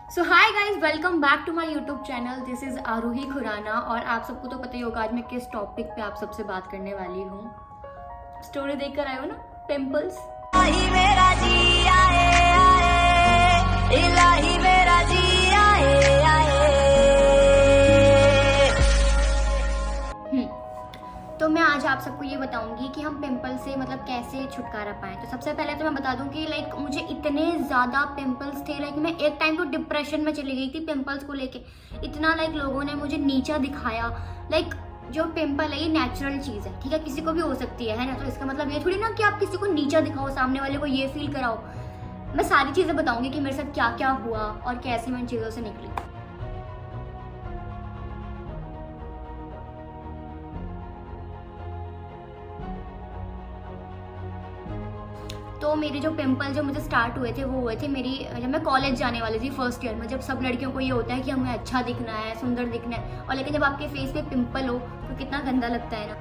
So hi guys, welcome back to my YouTube channel. This is Aarohi Khurana और आप सबको तो पता ही होगा आज मैं किस टॉपिक पे आप सबसे बात करने वाली हूँ। स्टोरी देखकर आए हो ना, पिंपल्स। तो मैं आज आप सबको ये बताऊंगी कि हम पिंपल से मतलब कैसे छुटकारा पाएं। तो सबसे पहले तो मैं बता दूं कि मुझे इतने ज़्यादा पिंपल्स थे, मैं एक टाइम तो डिप्रेशन में चली गई थी पिंपल्स को लेके। इतना लोगों ने मुझे नीचा दिखाया। जो पिंपल है ये नेचुरल चीज़ है, ठीक है, किसी को भी हो सकती है ना। तो इसका मतलब ये थोड़ी ना कि आप किसी को नीचा दिखाओ, सामने वाले को ये फील कराओ। मैं सारी चीज़ें बताऊंगी कि मेरे साथ क्या क्या हुआ और कैसे मैं इन चीज़ों से निकली। तो मेरे जो पिंपल जो मुझे स्टार्ट हुए थे वो हुए थे मेरी जब मैं कॉलेज जाने वाली थी फर्स्ट ईयर में। जब सब लड़कियों को ये होता है कि हमें अच्छा दिखना है, सुंदर दिखना है, और लेकिन जब आपके फेस पे पिंपल हो तो कितना गंदा लगता है ना।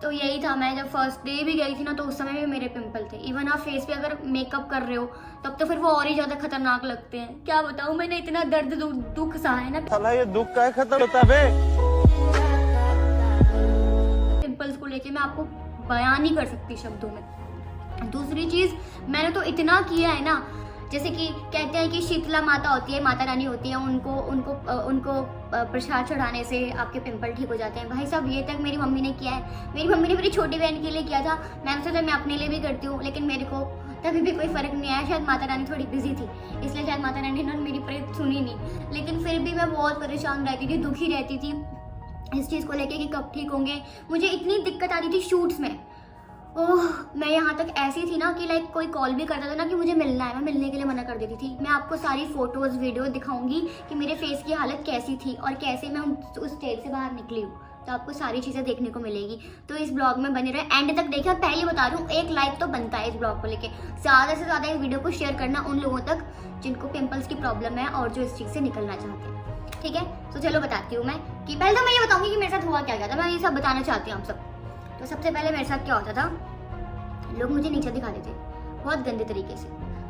तो यही था, मैं जब फर्स्ट डे भी गई थी ना तो उस समय भी मेरे पिंपल थे। इवन आप फेस पे अगर मेकअप कर रहे हो तब तो फिर वो और ही ज्यादा खतरनाक लगते हैं। क्या बताऊं, मैंने इतना दर्द दुख सहा है ना। साला ये दुख का खत्म होता है पिंपल्स को लेके मैं आपको बयान नहीं कर सकती शब्दों में। दूसरी चीज, मैंने तो इतना किया है ना, जैसे कि कहते हैं कि शीतला माता होती है, माता रानी होती है, उनको प्रसाद चढ़ाने से आपके पिंपल ठीक हो जाते हैं। भाई साहब, ये तक मेरी मम्मी ने किया है। मेरी मम्मी ने मेरी छोटी बहन के लिए किया था। मैंने सोचा मैं अपने लिए भी करती हूँ, लेकिन मेरे को तभी भी कोई फर्क नहीं आया। शायद माता रानी थोड़ी बिजी थी, इसलिए शायद माता रानी ने मेरी प्रेत सुनी नहीं। लेकिन फिर भी मैं बहुत परेशान रहती थी, दुखी रहती थी इस चीज़ को लेके कि कब ठीक होंगे। मुझे इतनी दिक्कत आती थी शूट्स में। ओह, मैं यहाँ तक ऐसी थी ना कि कोई कॉल भी करता था ना कि मुझे मिलना है, मैं मिलने के लिए मना कर देती थी। मैं आपको सारी फोटोज वीडियो दिखाऊंगी कि मेरे फेस की हालत कैसी थी और कैसे मैं उस स्टेज से बाहर निकली हूँ। तो आपको सारी चीज़ें देखने को मिलेगी। तो इस ब्लॉग में बने रहे, एंड तक देखिए। पहले बता रही हूँ, एक लाइक तो बनता है इस ब्लॉग को लेके। ज़्यादा से ज़्यादा इस वीडियो को शेयर करना उन लोगों तक जिनको पिंपल्स की प्रॉब्लम है और जो इस चीज़ से निकलना चाहते हैं, ठीक है। तो चलो बताती हूँ मैं कि पहले तो मैं ये बताऊँगी कि मेरे साथ हुआ क्या गया था। मैं ये सब बताना चाहती हूँ आप सब। तो सबसे पहले मेरे साथ क्या होता था, लोग मुझे नीचा दिखाते थे बहुत गंदे तरीके से।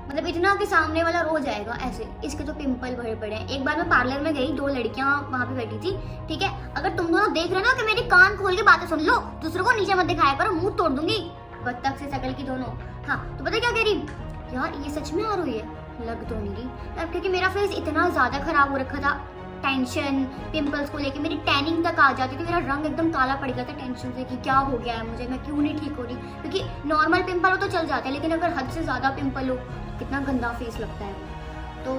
मतलब इतना कि सामने वाला रो जाएगा ऐसे, इसके तो पिंपल भरे पड़े हैं। एक बार मैं पार्लर में गई, 2 लड़कियां वहां पे बैठी थी, ठीक है। अगर तुम दोनों देख रहे हो ना कि मेरी कान खोल के बातें सुन लो, दूसरों को नीचे मत दिखाया करो, मुंह तोड़ दूंगी। बत्तख से शकल की दोनों। हाँ, तो पता क्या कह रही, यार ये सच में आ रही है, लग तो नहीं रही। क्योंकि मेरा फेस इतना ज्यादा खराब हो रखा था, टेंशन पिंपल्स को लेके मेरी टैनिंग तक आ जाती थी। मेरा रंग एकदम काला पड़ गया था टेंशन से कि क्या हो गया है मुझे, मैं क्यों नहीं ठीक हो रही। क्योंकि नॉर्मल पिंपल हो तो चल जाते हैं, लेकिन अगर हद से ज़्यादा पिंपल हो कितना गंदा फेस लगता है। तो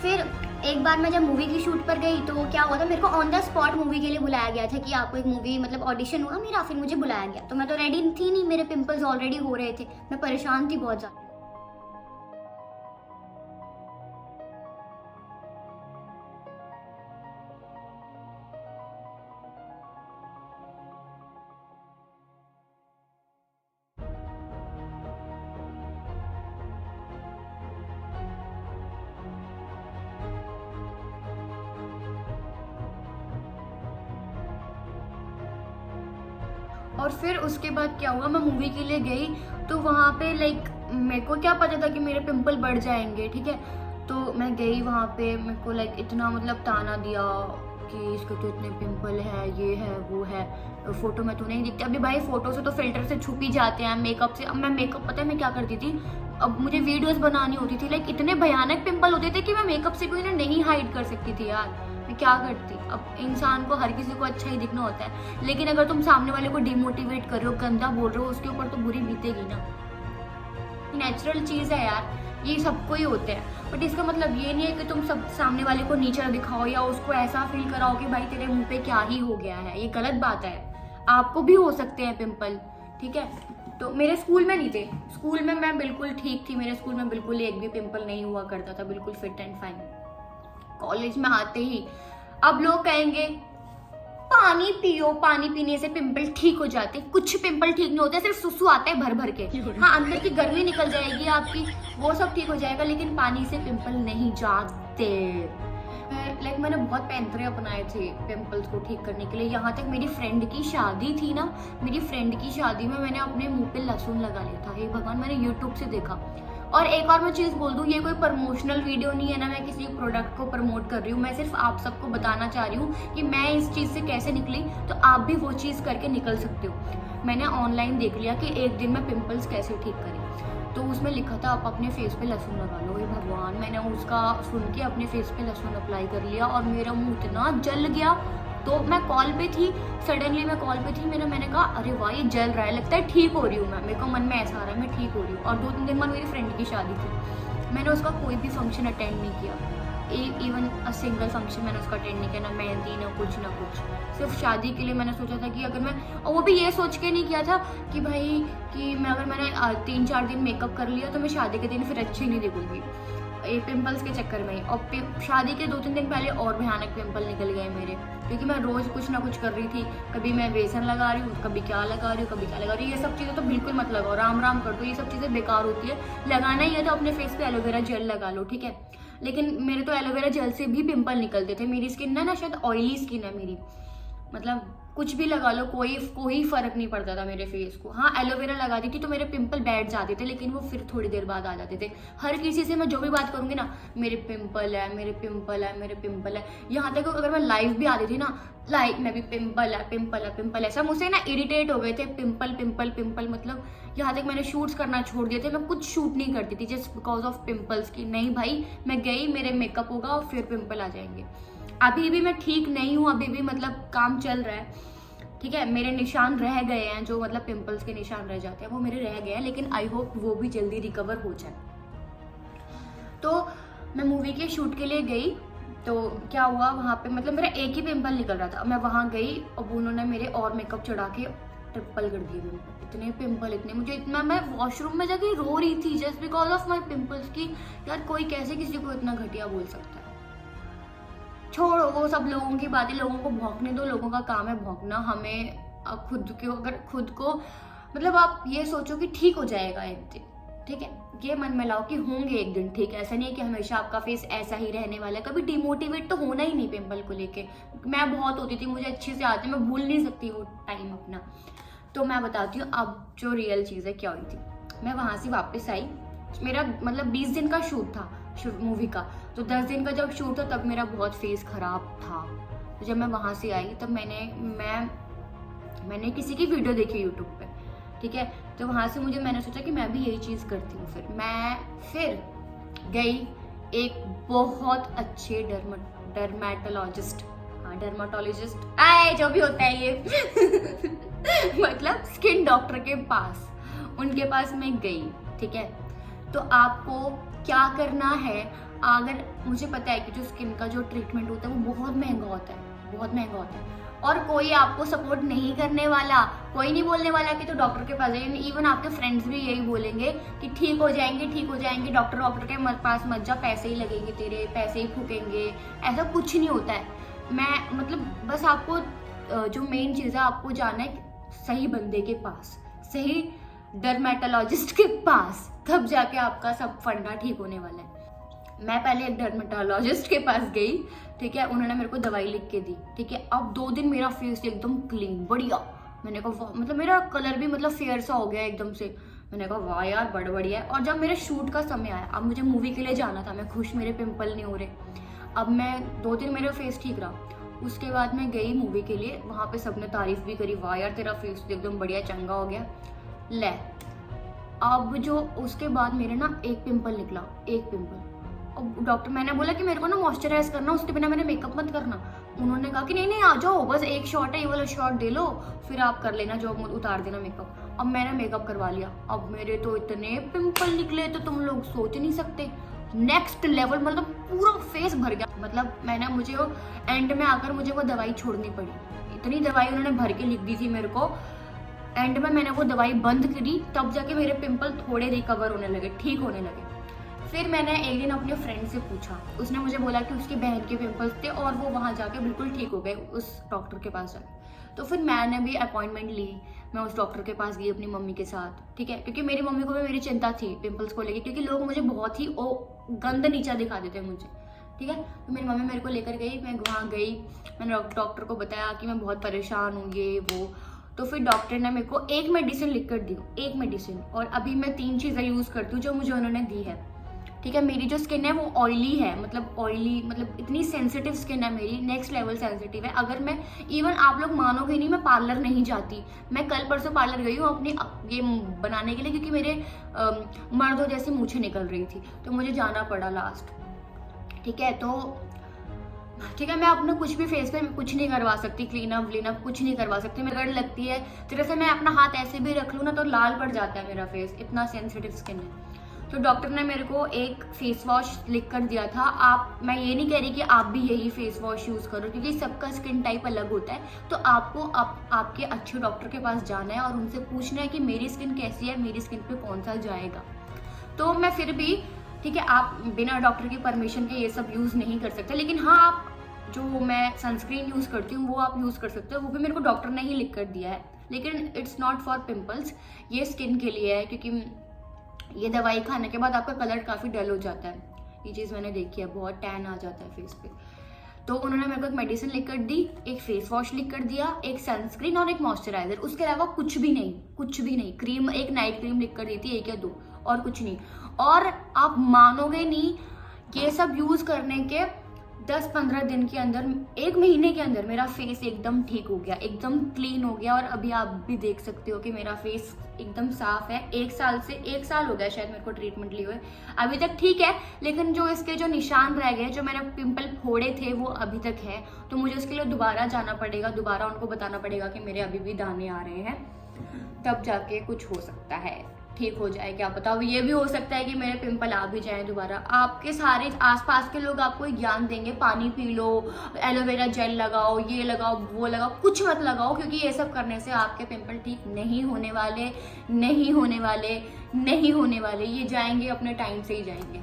फिर एक बार मैं जब मूवी की शूट पर गई तो क्या हुआ था, मेरे को ऑन द स्पॉट मूवी के लिए बुलाया गया था कि आपको एक मूवी मतलब ऑडिशन हुआ मेरा, फिर मुझे बुलाया गया। तो मैं तो रेडी थी नहीं, मेरे पिंपल्स ऑलरेडी हो रहे थे, मैं परेशान थी बहुत ज़्यादा। और फिर उसके बाद क्या हुआ, मैं मूवी के लिए गई तो वहाँ पे मेरे को क्या पता था कि मेरे पिंपल बढ़ जाएंगे, ठीक है। तो मैं गई वहाँ पे, मेरे को इतना मतलब ताना दिया कि इसको तो इतने पिंपल है, ये है वो है, फोटो में तो नहीं दिखते। अभी भाई फोटो से तो फिल्टर से छुप ही जाते हैं, मेकअप से। अब मैं मेकअप, पता है मैं क्या करती थी, अब मुझे वीडियोस बनानी होती थी, इतने भयानक पिंपल होते थे कि मैं मेकअप से भी नहीं हाइड कर सकती थी यार। मैं क्या करती। अब इंसान को हर किसी को अच्छा ही दिखना होता है, लेकिन अगर तुम सामने वाले को डिमोटिवेट कर रहे हो, गंदा बोल रहे हो, उसके ऊपर तो बुरी बीतेगी ना। नेचुरल चीज़ है यार, ये सबको ही होते हैं। बट इसका मतलब ये नहीं है कि तुम सब सामने वाले को नीचा दिखाओ या उसको ऐसा फील कराओ कि भाई तेरे मुंह पे क्या ही हो गया है। ये गलत बात है, आपको भी हो सकते हैं पिंपल, ठीक है। तो मेरे स्कूल में नहीं थे, स्कूल में मैं बिल्कुल ठीक थी, मेरे स्कूल में बिल्कुल एक भी पिंपल नहीं हुआ करता था, बिल्कुल फिट एंड फाइन। कॉलेज में आते ही अब लोग कहेंगे पानी पियो, पानी पीने से पिंपल ठीक हो जाते। कुछ पिंपल ठीक नहीं होते, सिर्फ सुसु आता है भर भर के। हाँ, अंदर की गर्मी निकल जाएगी आपकी, वो सब ठीक हो जाएगा, लेकिन पानी से पिंपल नहीं जाते। मैंने बहुत पैंतरे अपनाए थे पिंपल्स को ठीक करने के लिए। यहाँ तक मेरी फ्रेंड की शादी थी ना, मेरी फ्रेंड की शादी में मैंने अपने मुंह पे लहसुन लगा लिया था। हे भगवान, मैंने यूट्यूब से देखा। और एक और मैं चीज़ बोल दूँ, ये कोई प्रमोशनल वीडियो नहीं है ना, मैं किसी प्रोडक्ट को प्रमोट कर रही हूँ, मैं सिर्फ आप सबको बताना चाह रही हूँ कि मैं इस चीज़ से कैसे निकली, तो आप भी वो चीज़ करके निकल सकते हो। मैंने ऑनलाइन देख लिया कि एक दिन में पिंपल्स कैसे ठीक करें, तो उसमें लिखा था आप अपने फेस पे लहसुन लगा लो। हे भगवान, मैंने उसका सुन के अपने फेस पे लहसुन अप्लाई कर लिया और मेरा मुंह इतना जल गया। तो मैं कॉल पे थी, सडनली मैं कॉल पे थी, मैंने कहा अरे वाह ये जल रहा है, लगता है ठीक हो रही हूँ मैं, मेरे को मन में ऐसा आ रहा है मैं ठीक हो रही हूँ। और 2-3 दिन बाद मेरी फ्रेंड की शादी थी, मैंने उसका कोई भी फंक्शन अटेंड नहीं किया, इवन अ सिंगल फंक्शन मैंने उसका अटेंड नहीं किया, ना मेहंदी ना कुछ, सिर्फ शादी के लिए मैंने सोचा था कि अगर मैं, और वो भी ये सोच के नहीं किया था कि भाई कि मैं अगर मैंने 3-4 दिन मेकअप कर लिया तो मैं शादी के दिन फिर अच्छी नहीं दिखूंगी, ये पिंपल्स के चक्कर में ही। और शादी के 2-3 दिन पहले और भयानक पिंपल निकल गए मेरे, क्योंकि मैं रोज कुछ ना कुछ कर रही थी, कभी मैं बेसन लगा रही हूँ, कभी क्या लगा रही हूँ, कभी क्या लगा रही हूँ। ये सब चीज़ें तो बिल्कुल मत लगाओ, राम राम कर दो, ये सब चीज़ें बेकार होती है। लगाना ही है तो अपने फेस पे एलोवेरा जेल लगा लो, ठीक है। लेकिन मेरे तो एलोवेरा जेल से भी पिंपल निकलते थे, मेरी स्किन ना शायद ऑयली स्किन है मेरी, मतलब कुछ भी लगा लो कोई फर्क नहीं पड़ता था मेरे फेस को। हाँ, एलोवेरा लगाती थी तो मेरे पिंपल बैठ जाते थे, लेकिन वो फिर थोड़ी देर बाद आ जाते थे। हर किसी से मैं जो भी बात करूंगी ना, मेरे पिंपल है, मेरे पिंपल है, मेरे पिंपल है, यहाँ तक अगर मैं लाइव भी आती थी ना, लाइव में भी पिंपल है, पिंपल है, पिंपल है, सब मुझसे ना इरिटेट हो गए थे, पिंपल पिंपल पिंपल, मतलब यहाँ तक मैंने शूट्स करना छोड़ दिए थे, मैं कुछ शूट नहीं करती थी जस्ट बिकॉज ऑफ पिंपल्स की। नहीं भाई, मैं गई, मेरे मेकअप होगा और फिर पिंपल आ जाएंगे। अभी भी मैं ठीक नहीं हूँ, अभी भी मतलब काम चल रहा है, ठीक है। मेरे निशान रह गए हैं, जो मतलब पिंपल्स के निशान रह जाते हैं वो मेरे रह गए हैं, लेकिन आई होप वो भी जल्दी रिकवर हो जाए। तो मैं मूवी के शूट के लिए गई, तो क्या हुआ वहाँ पे, मतलब मेरा एक ही पिंपल निकल रहा था, मैं वहाँ गई और उन्होंने मेरे और मेकअप चढ़ा के ट्रिपल कर दिए पिंपल, इतने पिंपल, इतने, मुझे इतना, मैं वॉशरूम में जाके रो रही थी just because of my pimples की। यार कोई कैसे किसी को इतना घटिया बोल सकता है। छोड़ो वो सब लोगों की बातें, लोगों को भौंकने दो, लोगों का काम है भौंकना। हमें खुद को मतलब आप ये सोचो कि ठीक हो जाएगा एक दिन, ठीक है, ये मन में लाओ कि होंगे एक दिन ठीक। ऐसा नहीं है कि हमेशा आपका फेस ऐसा ही रहने वाला है, कभी डिमोटिवेट तो होना ही नहीं पिंपल को लेके। मैं बहुत होती थी, मुझे अच्छे से आती, मैं भूल नहीं सकती वो टाइम अपना। तो मैं बताती हूँ अब जो रियल चीज़ है क्या हुई थी। मैं वहाँ से वापस आई, मेरा मतलब 20 दिन का शूट था मूवी का, तो 10 दिन का जब शूट था तब मेरा बहुत फेस खराब था। तो जब मैं वहाँ से आई तब मैंने किसी की वीडियो देखी यूट्यूब पे, ठीक है। तो वहाँ से मैंने सोचा कि मैं भी यही चीज़ करती हूँ। फिर मैं गई एक बहुत अच्छे डर्मेटोलॉजिस्ट, हाँ डर्मेटोलॉजिस्ट आए जो भी होता है ये मतलब स्किन डॉक्टर के पास, उनके पास मैं गई, ठीक है। तो आपको क्या करना है, अगर मुझे पता है कि जो स्किन का जो ट्रीटमेंट होता है वो बहुत महंगा होता है, बहुत महंगा होता है, और कोई आपको सपोर्ट नहीं करने वाला, कोई नहीं बोलने वाला कि तो डॉक्टर के पास जाइए। इवन आपके फ्रेंड्स भी यही बोलेंगे कि ठीक हो जाएंगे, डॉक्टर के पास मत जा, पैसे ही लगेंगे तेरे, पैसे ही फूकेंगे। ऐसा कुछ नहीं होता है। मैं मतलब बस आपको जो मेन चीज़ है, आपको जाना है सही बंदे के पास, सही डर्मेटोलॉजिस्ट के पास, तब जाके आपका सब फंडा ठीक होने वाला है। मैं पहले एक डर्मेटोलॉजिस्ट के पास गई, ठीक है, उन्होंने मेरे को दवाई लिख के दी, ठीक है। अब 2 दिन मेरा फेस एकदम क्लीन, बढ़िया, मैंने कहा मतलब मेरा कलर भी मतलब फेयर सा हो गया एकदम से। मैंने कहा वाह यार बड़ा बढ़िया है। और जब मेरे शूट का समय आया, अब मुझे मूवी के लिए जाना था, मैं खुश, मेरे पिंपल नहीं हो रहे। अब मैं 2 दिन मेरा फेस ठीक रहा, उसके बाद मैं गई मूवी के लिए, वहाँ पे सबने तारीफ भी करी, वाह यार तेरा फेस एकदम बढ़िया चंगा हो गया। ले अब जो उसके बाद मेरे ना एक पिंपल निकला, एक पिंपल। अब डॉक्टर, मैंने बोला कि मेरे को ना मॉइस्चराइज करना, उसके बिना मेरे मेकअप मत करना। उन्होंने कहा कि नहीं आ जाओ, बस एक शॉट है, ये वाला शॉट दे लो, फिर आप कर लेना, जो उतार देना मेकअप। अब मैंने मेकअप करवा लिया, अब मेरे तो इतने पिंपल निकले तो तुम लोग सोच नहीं सकते, नेक्स्ट लेवल, मतलब पूरा फेस भर गया। मतलब मुझे वो एंड में आकर मुझे वो दवाई छोड़नी पड़ी, इतनी दवाई उन्होंने भर के लिख दी थी मेरे को। एंड में मैंने वो दवाई बंद करी, तब जाके मेरे पिंपल थोड़े रिकवर होने लगे, ठीक होने लगे। फिर मैंने एक दिन अपने फ्रेंड से पूछा, उसने मुझे बोला कि उसकी बहन के पिंपल्स थे और वो वहाँ जाके बिल्कुल ठीक हो गए उस डॉक्टर के पास जाके। तो फिर मैंने भी अपॉइंटमेंट ली, मैं उस डॉक्टर के पास गई अपनी मम्मी के साथ, ठीक है, क्योंकि मेरी मम्मी को भी मेरी चिंता थी पिंपल्स को लेकर, क्योंकि लोग मुझे बहुत ही गंद नीचा दिखा देते मुझे, ठीक है। तो मेरी मम्मी मेरे को लेकर गई, मैं वहाँ गई, मैंने डॉक्टर को बताया कि मैं बहुत परेशान हूँ, ये वो। तो फिर डॉक्टर ने मेरे को एक मेडिसिन लिख कर दी, एक मेडिसिन, और अभी मैं 3 चीज़ें यूज़ करती हूँ जो मुझे उन्होंने दी है। ठीक है, मेरी जो स्किन है वो ऑयली है, मतलब इतनी सेंसिटिव स्किन है मेरी, नेक्स्ट लेवल सेंसिटिव है। अगर मैं इवन आप लोग मानोगे नहीं, मैं पार्लर नहीं जाती। मैं कल परसों पार्लर गई हूँ अपनी ये बनाने के लिए, क्योंकि मेरे मर्दों जैसी मूछें निकल रही थी, तो मुझे जाना पड़ा लास्ट। ठीक है, तो ठीक है, मैं अपना कुछ भी फेस पे कुछ नहीं करवा सकती, क्लीन अप कुछ नहीं करवा सकती। मेरे गड़ लगती है, तरह से मैं अपना हाथ ऐसे भी रख लूँ ना तो लाल पड़ जाता है मेरा फेस, इतना सेंसिटिव स्किन है। तो डॉक्टर ने मेरे को एक फेस वॉश लिख कर दिया था। मैं ये नहीं कह रही कि आप भी यही फेस वॉश यूज़ करो, क्योंकि सबका स्किन टाइप अलग होता है। तो आपको आपके अच्छे डॉक्टर के पास जाना है और उनसे पूछना है कि मेरी स्किन कैसी है, मेरी स्किन पे कौन सा जाएगा। तो मैं फिर भी, ठीक है, आप बिना डॉक्टर की परमिशन के ये सब यूज़ नहीं कर सकते, लेकिन हाँ, आप जो मैं सनस्क्रीन यूज़ करती हूँ वो आप यूज़ कर सकते हो। वो भी मेरे को डॉक्टर ने ही लिख कर दिया है, लेकिन इट्स नॉट फॉर पिम्पल्स, ये स्किन के लिए है, क्योंकि ये दवाई खाने के बाद आपका कलर काफ़ी डल हो जाता है। ये चीज़ मैंने देखी है, बहुत टैन आ जाता है फेस पे। तो उन्होंने मेरे को एक मेडिसिन लिख कर दी, एक फेस वॉश लिख कर दिया, एक सनस्क्रीन और एक मॉइस्चराइजर, उसके अलावा कुछ भी नहीं। क्रीम, एक नाइट क्रीम लिख कर दी थी, 1 या 2, और कुछ नहीं। और आप मानोगे नहीं, ये सब यूज़ करने के 10-15 दिन के अंदर, 1 महीने के अंदर मेरा फेस एकदम ठीक हो गया, एकदम क्लीन हो गया। और अभी आप भी देख सकते हो कि मेरा फेस एकदम साफ है। 1 साल हो गया शायद मेरे को ट्रीटमेंट लिए हुए, अभी तक ठीक है, लेकिन जो इसके जो निशान रह गए, जो मैंने पिंपल फोड़े थे, वो अभी तक है। तो मुझे उसके लिए दोबारा जाना पड़ेगा, दोबारा उनको बताना पड़ेगा कि मेरे अभी भी दाने आ रहे हैं, तब जाके कुछ हो सकता है, ठीक हो जाए, क्या पता। ये भी हो सकता है कि मेरे पिंपल आ भी जाए दोबारा। आपके सारे आसपास के लोग आपको ज्ञान देंगे, पानी पी लो, एलोवेरा जेल लगाओ, ये लगाओ, वो लगाओ, कुछ मत लगाओ, क्योंकि ये सब करने से आपके पिंपल ठीक नहीं होने वाले। ये जाएंगे, अपने टाइम से ही जाएंगे।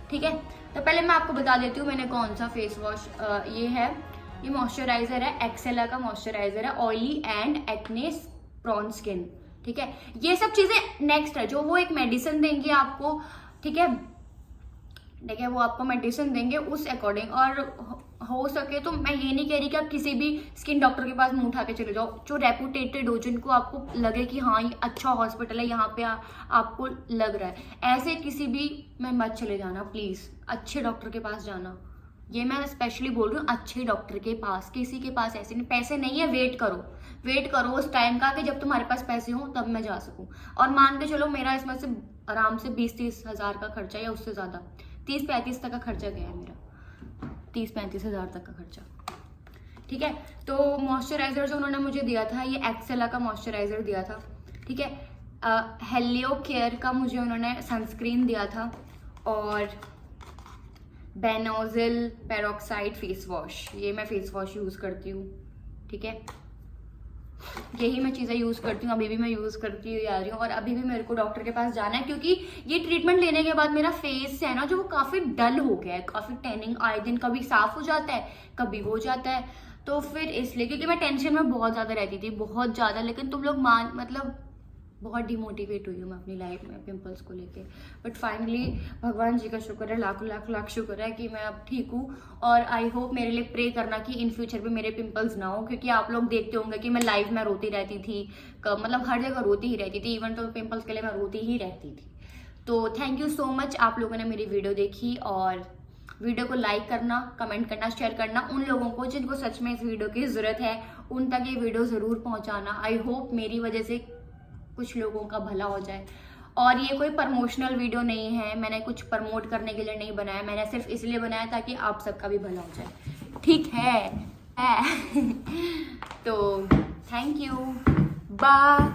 ठीक है, तो पहले मैं आपको बता देती हूँ मैंने कौन सा फेस वॉश, ये मॉइस्चराइजर है, एक्सेला का मॉइस्चराइजर है, oily and acne prawn skin. ठीक है, ये सब चीजें नेक्स्ट है, जो वो एक मेडिसिन देंगे आपको। ठीक है, वो आपको मेडिसिन देंगे उस अकॉर्डिंग। और हो सके तो मैं ये नहीं कह रही कि आप किसी भी स्किन डॉक्टर के पास मुंह उठा के चले जाओ, जो रेपुटेटेड हो, जिनको आपको लगे कि हाँ ये अच्छा हॉस्पिटल है, यहाँ पे आपको लग रहा है, ऐसे किसी भी में मत चले जाना प्लीज। अच्छे डॉक्टर के पास जाना, ये मैं स्पेशली बोल रही हूँ, अच्छे डॉक्टर के पास। किसी के पास ऐसे नहीं, पैसे नहीं है, वेट करो उस टाइम का कि जब तुम्हारे पास पैसे हो तब मैं जा सकूं। और मान के चलो मेरा इसमें से आराम से 20-30 हज़ार का खर्चा, या उससे ज़्यादा 30-35 तक का खर्चा गया है मेरा, 30-35 हज़ार तक का खर्चा। ठीक है, तो मॉइस्चराइजर जो उन्होंने मुझे दिया था, ये एक्सेला का मॉइस्चराइजर दिया था। ठीक है, हेलियो केयर का मुझे उन्होंने सनस्क्रीन दिया था, और बेनोजिल पेरोक्साइड फेस वॉश, ये मैं फेस वॉश यूज़ करती हूँ। ठीक है, यही मैं चीज़ें यूज़ करती हूँ, अभी भी मैं यूज़ करती हुई आ रही हूँ। और अभी भी मेरे को डॉक्टर के पास जाना है, क्योंकि ये ट्रीटमेंट लेने के बाद मेरा फेस है ना, जो वो काफ़ी डल हो गया है, काफ़ी टैनिंग आए दिन, कभी साफ हो जाता है, कभी हो जाता है। तो फिर इसलिए, क्योंकि मैं टेंशन में बहुत ज़्यादा रहती थी, बहुत ज़्यादा, लेकिन तुम लोग बहुत डिमोटिवेट हुई हूँ मैं अपनी लाइफ में पिंपल्स को लेके। बट फाइनली भगवान जी का शुक्र है, लाख शुक्र है कि मैं अब ठीक हूँ। और आई होप मेरे लिए प्रे करना कि इन फ्यूचर पे मेरे पिंपल्स ना हो, क्योंकि आप लोग देखते होंगे कि मैं लाइफ में रोती रहती थी, हर जगह रोती ही रहती थी, इवन तो पिंपल्स के लिए मैं रोती ही रहती थी। तो थैंक यू सो मच, आप लोगों ने मेरी वीडियो देखी, और वीडियो को लाइक करना, कमेंट करना, शेयर करना। उन लोगों को जिनको सच में इस वीडियो की ज़रूरत है, उन तक ये वीडियो ज़रूर पहुँचाना। आई होप मेरी वजह से कुछ लोगों का भला हो जाए। और ये कोई प्रमोशनल वीडियो नहीं है, मैंने कुछ प्रमोट करने के लिए नहीं बनाया, मैंने सिर्फ इसलिए बनाया ताकि आप सबका भी भला हो जाए। ठीक है। तो थैंक यू, बाय।